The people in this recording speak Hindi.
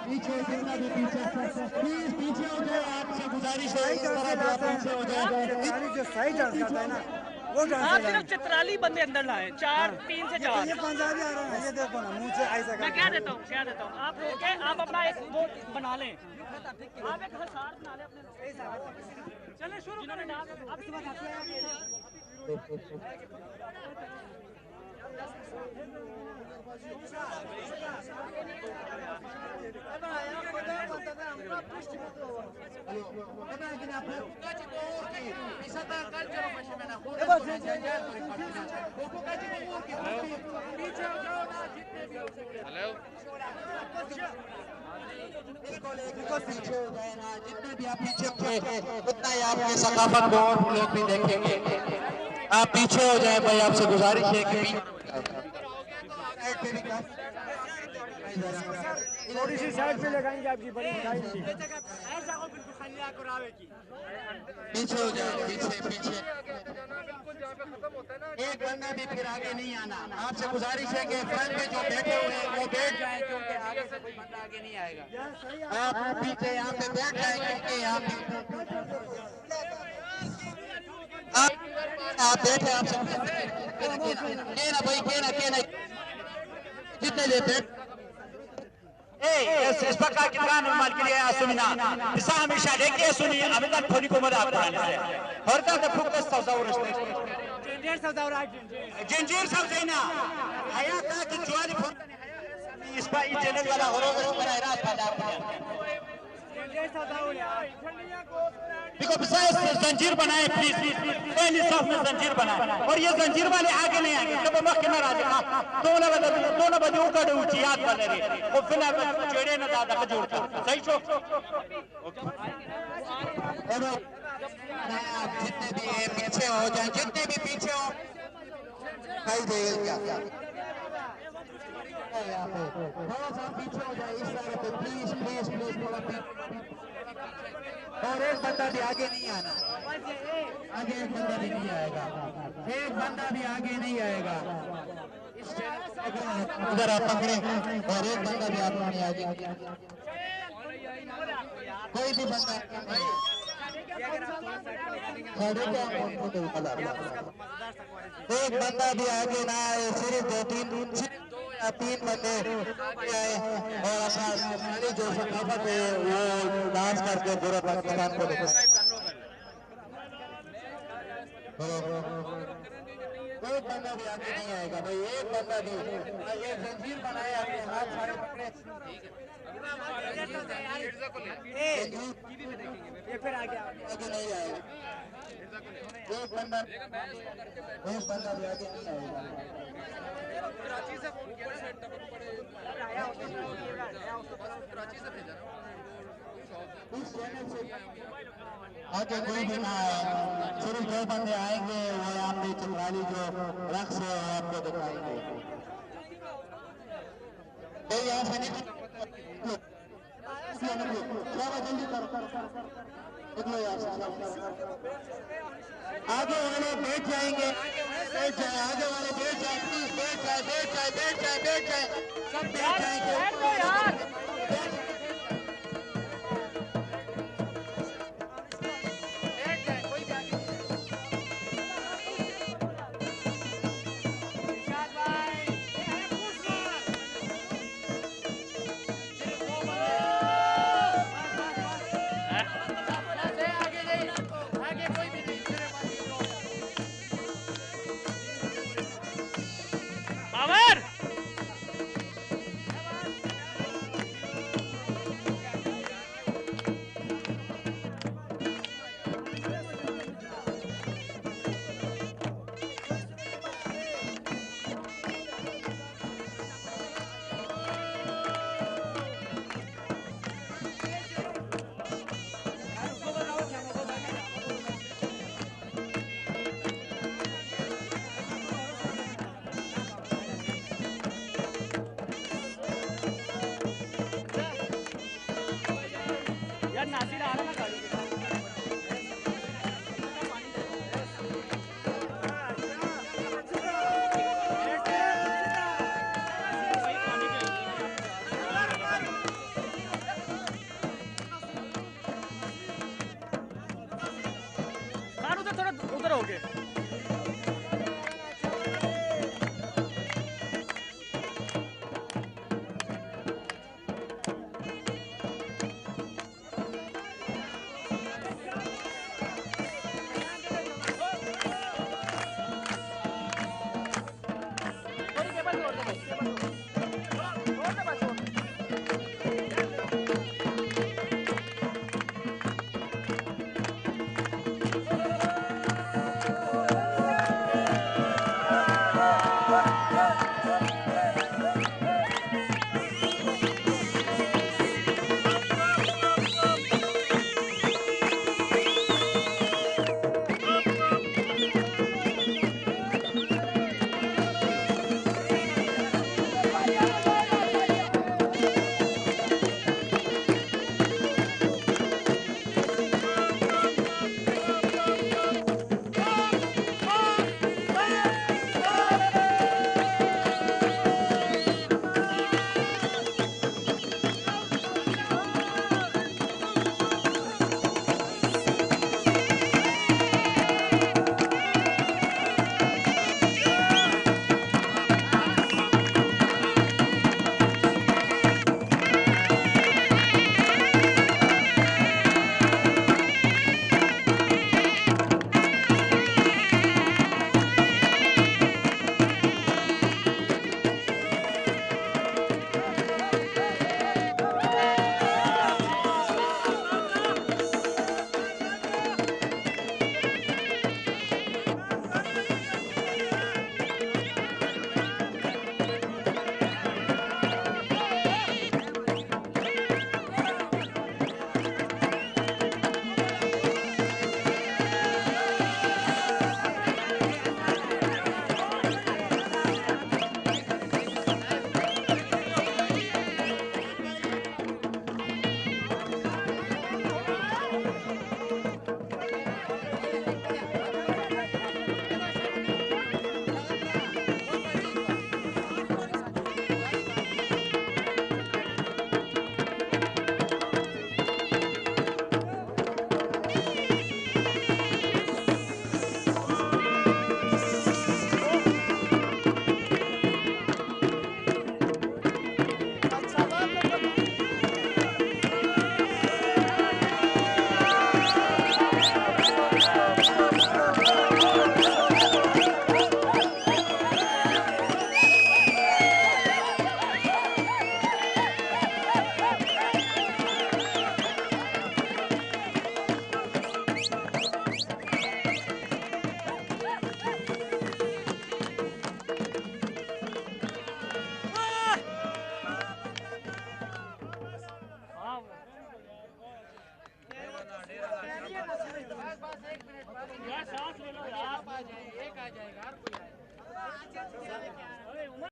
पीछे देखना भी पीछे प्लीज पीछे हो जाए, आपसे गुजारिश है इस तरह पीछे हो जाए। जो सही डांस करता है ना वो डांस आप सिर्फ चित्राली बंदे अंदर लाए, 3 से 4। ये पंजाबी आ रहा है, ये देखो ना मुंह से ऐसा मैं क्या देता हूँ आप रोके, आप अपना एक वो बना लें, आप एक हसार बना लें अपने। चले शुरू करें डांस। अभी पीछे हो जाए ना, जितने भी आप पीछे थे उतना ही आपके सकाफत को और लोग भी देखेंगे। आप पीछे हो जाए भाई, आपसे गुजारिश है कि थोड़ी सी साइड पे लगाएंगे आपकी बड़ी पीछे हो जाए, पीछे एक बंदा भी फिर आगे नहीं आना। आपसे गुजारिश है कि फ्रंट में जो बैठे हुए हैं वो बैठ जाए, क्योंकि आगे से कोई बंदा आगे नहीं आएगा। आप पीछे यहाँ पे बैठ जाए, क्योंकि यहाँ पे आप बैठे, आपसे कहना भाई, कहना जितने देते का कितना निर्माण के लिए सुनना इसा हमेशा देखिए सुनिए अभी तक थोड़ी को मदद आपको हर का फोकस तस्वर जंजीर सब देना हया का कि जुआरी फोन इस पर चैनल वाला हो रहा है रात पैदा देखो बस जंजीर बनाए प्लीज, पहली साफ में जंजीर बनाए और ये जंजीर वाले आगे नहीं आएंगे। जब हम कितना राजा दोनों बजे उकड़ ऊंची याद कर रहे वो फिर चेड़े ना दादा का जोड़ता सही छो। जितने भी पीछे हो जाए, जितने भी पीछे हो क्या थोड़ा सा पीछे हो जाए इस तरह पे प्लीज थोड़ा और एक बंदा भी आगे नहीं आना, आगे एक बंदा भी नहीं आएगा, एक बंदा भी आगे नहीं आएगा। उधर आप पकड़े और एक बंदा भी आपको नहीं आगे, कोई भी बंदा एक बंदा भी आगे ना आए, सिर्फ 2 या 3 बंदे आए और अपना जो सकाफत है वो डांस करके पूरे पाकिस्तान को दिखाए। एक बंदा भी आगे नहीं आएगा भाई, एक बंदा भी। ये जंजीर बनाए आपके हाथ सारे पकड़े, ये फिर आगे नहीं आएगा। एक बंदा भी आगे नहीं आएगा। आगे कोई भी ना आए, सिर्फ 2 बंदे आएंगे, वो यहाँ पे चित्राली जो रक्स है आपको दिखाएंगे। तो यहाँ से जल्दी करो, निकलो यहाँ से। आगे वाले बैठ जाएंगे, आगे वाले बैठ जाए, प्लीज बैठ जाए, सब बैठ जाएंगे।